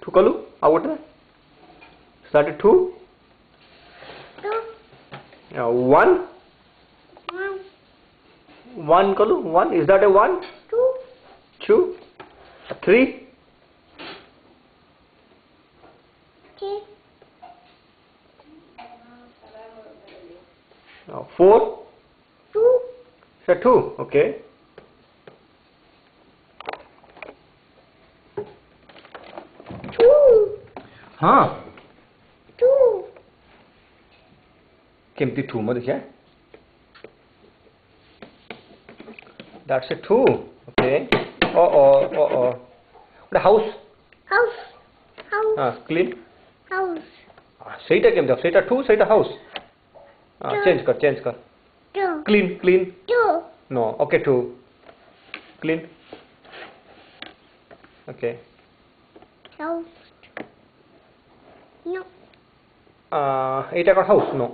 2 कलु ଆଉ ଗୋଟେ started 2 1 1 कलु 1 is that a 1 2 3 4 2 okay हाँ केमती 2 मत देखिए that's a 2 okay what house clean ସେଇଟା କେମିତି ସେଇଟା 2 ସେଇଟା house change कर clean no okay 2 clean okay এইটা কর house no